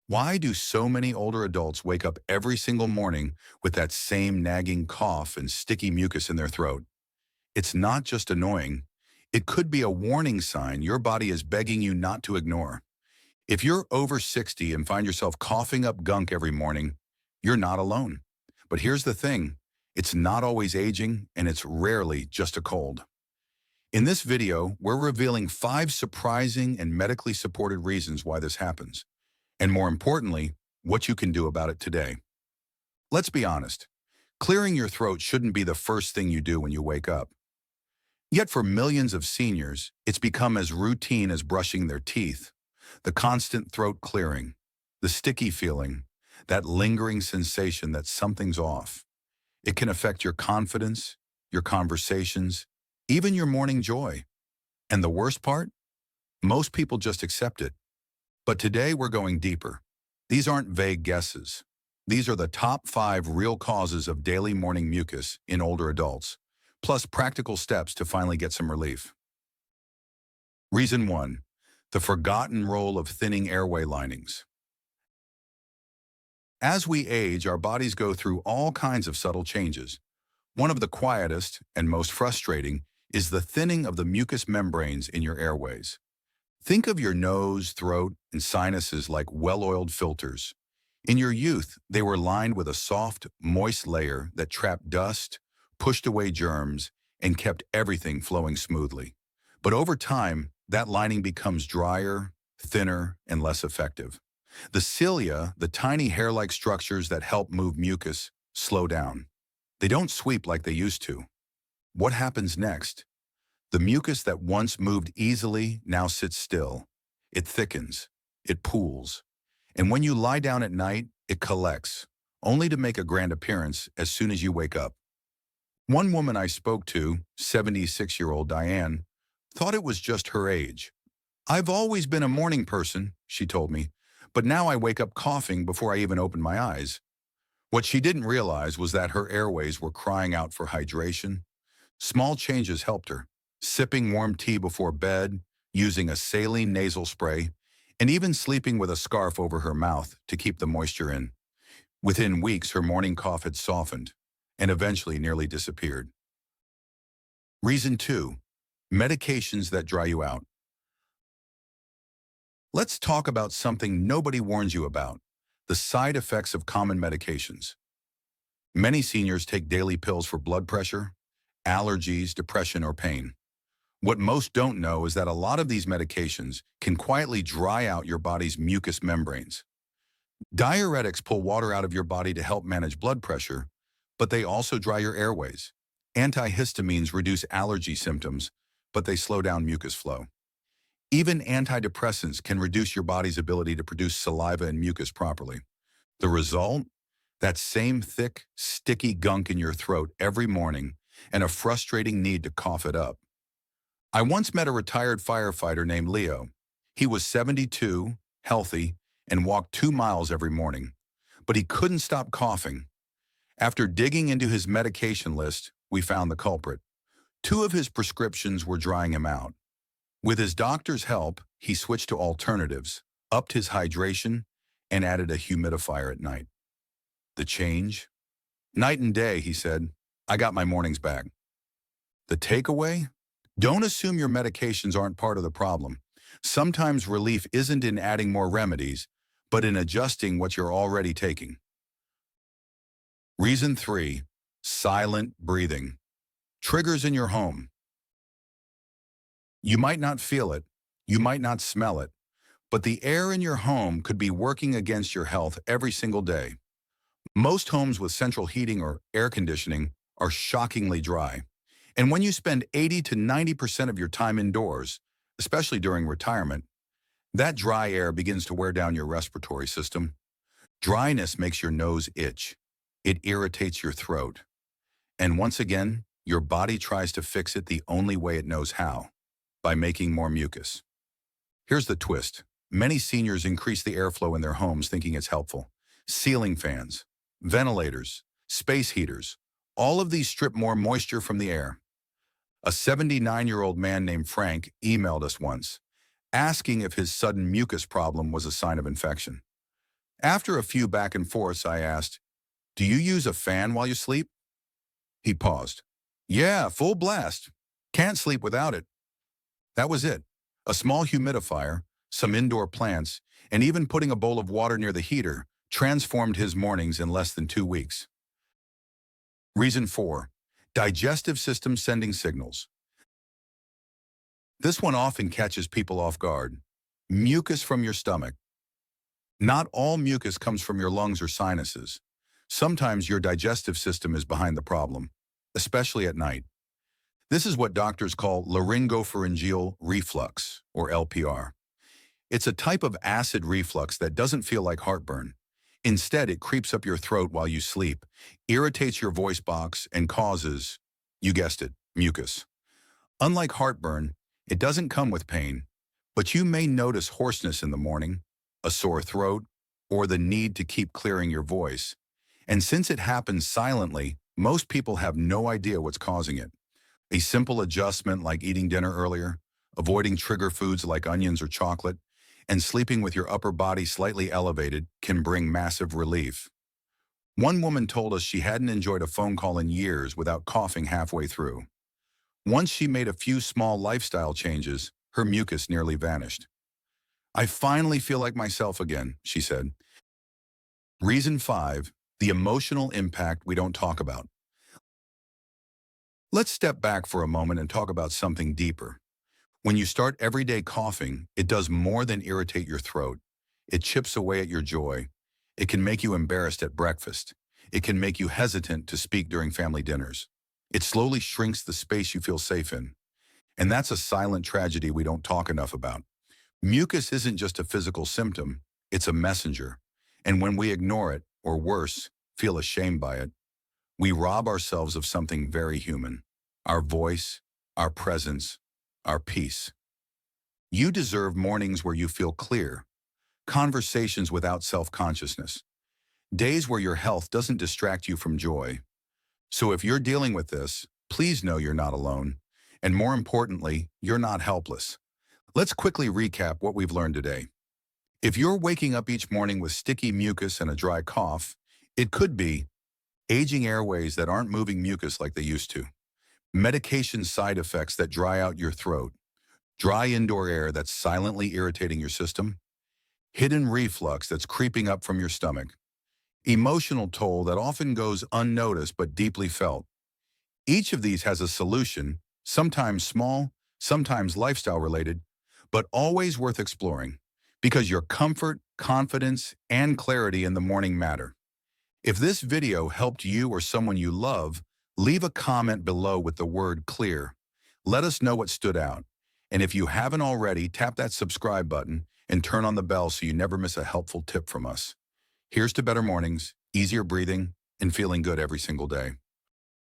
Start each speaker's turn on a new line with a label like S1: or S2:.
S1: Why do so many older adults wake up every single morning with that same nagging cough and sticky mucus in their throat? It's not just annoying. It could be a warning sign your body is begging you not to ignore. If you're over 60 and find yourself coughing up gunk every morning, you're not alone. But here's the thing. It's not always aging, and it's rarely just a cold. In this video, we're revealing 5 surprising and medically supported reasons why this happens. And more importantly, what you can do about it today. Let's be honest. Clearing your throat shouldn't be the first thing you do when you wake up. Yet for millions of seniors, it's become as routine as brushing their teeth. The constant throat clearing, the sticky feeling, that lingering sensation that something's off. It can affect your confidence, your conversations, even your morning joy. And the worst part? Most people just accept it. But today we're going deeper. These aren't vague guesses. These are the top 5 real causes of daily morning mucus in older adults, plus practical steps to finally get some relief. Reason 1. The forgotten role of thinning airway linings. As we age, our bodies go through all kinds of subtle changes. One of the quietest and most frustrating is the thinning of the mucous membranes in your airways. Think of your nose, throat, and sinuses like well-oiled filters. In your youth, they were lined with a soft, moist layer that trapped dust, pushed away germs, and kept everything flowing smoothly. But over time, that lining becomes drier, thinner, and less effective. The cilia, the tiny hair-like structures that help move mucus, slow down. They don't sweep like they used to. What happens next? The mucus that once moved easily now sits still. It thickens. It pools. And when you lie down at night, it collects, only to make a grand appearance as soon as you wake up. One woman I spoke to, 76-year-old Diane, thought it was just her age. "I've always been a morning person," she told me, "but now I wake up coughing before I even open my eyes." What she didn't realize was that her airways were crying out for hydration. Small changes helped her. Sipping warm tea before bed, using a saline nasal spray, and even sleeping with a scarf over her mouth to keep the moisture in. Within weeks, her morning cough had softened and eventually nearly disappeared. Reason 2. Medications that dry you out. Let's talk about something nobody warns you about: the side effects of common medications. Many seniors take daily pills for blood pressure, allergies, depression, or pain. What most don't know is that a lot of these medications can quietly dry out your body's mucous membranes. Diuretics pull water out of your body to help manage blood pressure, but they also dry your airways. Antihistamines reduce allergy symptoms, but they slow down mucus flow. Even antidepressants can reduce your body's ability to produce saliva and mucus properly. The result? That same thick, sticky gunk in your throat every morning and a frustrating need to cough it up. I once met a retired firefighter named Leo. He was 72, healthy, and walked 2 miles every morning. But he couldn't stop coughing. After digging into his medication list, we found the culprit. 2 of his prescriptions were drying him out. With his doctor's help, he switched to alternatives, upped his hydration, and added a humidifier at night. The change? Night and day, he said. I got my mornings back. The takeaway? Don't assume your medications aren't part of the problem. Sometimes relief isn't in adding more remedies, but in adjusting what you're already taking. Reason 3. Silent breathing. Triggers in your home. You might not feel it, you might not smell it, but the air in your home could be working against your health every single day. Most homes with central heating or air conditioning are shockingly dry. And when you spend 80 to 90% of your time indoors, especially during retirement, that dry air begins to wear down your respiratory system. Dryness makes your nose itch. It irritates your throat. And once again, your body tries to fix it the only way it knows how: by making more mucus. Here's the twist. Many seniors increase the airflow in their homes thinking it's helpful. Ceiling fans, ventilators, space heaters, all of these strip more moisture from the air. A 79-year-old man named Frank emailed us once, asking if his sudden mucus problem was a sign of infection. After a few back and forths, I asked, "Do you use a fan while you sleep?" He paused. "Yeah, full blast. Can't sleep without it." That was it. A small humidifier, some indoor plants, and even putting a bowl of water near the heater transformed his mornings in less than 2 weeks. Reason 4. Digestive system sending signals. This one often catches people off guard. Mucus from your stomach. Not all mucus comes from your lungs or sinuses. Sometimes your digestive system is behind the problem, especially at night. This is what doctors call laryngopharyngeal reflux, or LPR. It's a type of acid reflux that doesn't feel like heartburn. Instead, it creeps up your throat while you sleep, irritates your voice box, and causes, you guessed it, mucus. Unlike heartburn, it doesn't come with pain, but you may notice hoarseness in the morning, a sore throat, or the need to keep clearing your voice. And since it happens silently, most people have no idea what's causing it. A simple adjustment like eating dinner earlier, avoiding trigger foods like onions or chocolate, and sleeping with your upper body slightly elevated can bring massive relief. One woman told us she hadn't enjoyed a phone call in years without coughing halfway through. Once she made a few small lifestyle changes, her mucus nearly vanished. "I finally feel like myself again," she said. Reason 5, the emotional impact we don't talk about. Let's step back for a moment and talk about something deeper. When you start every day coughing, it does more than irritate your throat. It chips away at your joy. It can make you embarrassed at breakfast. It can make you hesitant to speak during family dinners. It slowly shrinks the space you feel safe in. And that's a silent tragedy we don't talk enough about. Mucus isn't just a physical symptom, it's a messenger. And when we ignore it, or worse, feel ashamed by it, we rob ourselves of something very human: our voice, our presence, our peace. You deserve mornings where you feel clear, conversations without self-consciousness, days where your health doesn't distract you from joy. So if you're dealing with this, please know you're not alone. And more importantly, you're not helpless. Let's quickly recap what we've learned today. If you're waking up each morning with sticky mucus and a dry cough, it could be aging airways that aren't moving mucus like they used to, medication side effects that dry out your throat, dry indoor air that's silently irritating your system, hidden reflux that's creeping up from your stomach, emotional toll that often goes unnoticed but deeply felt. Each of these has a solution, sometimes small, sometimes lifestyle related, but always worth exploring, because your comfort, confidence, and clarity in the morning matter. If this video helped you or someone you love, leave a comment below with the word "clear." Let us know what stood out. And if you haven't already, tap that subscribe button and turn on the bell so you never miss a helpful tip from us. Here's to better mornings, easier breathing, and feeling good every single day.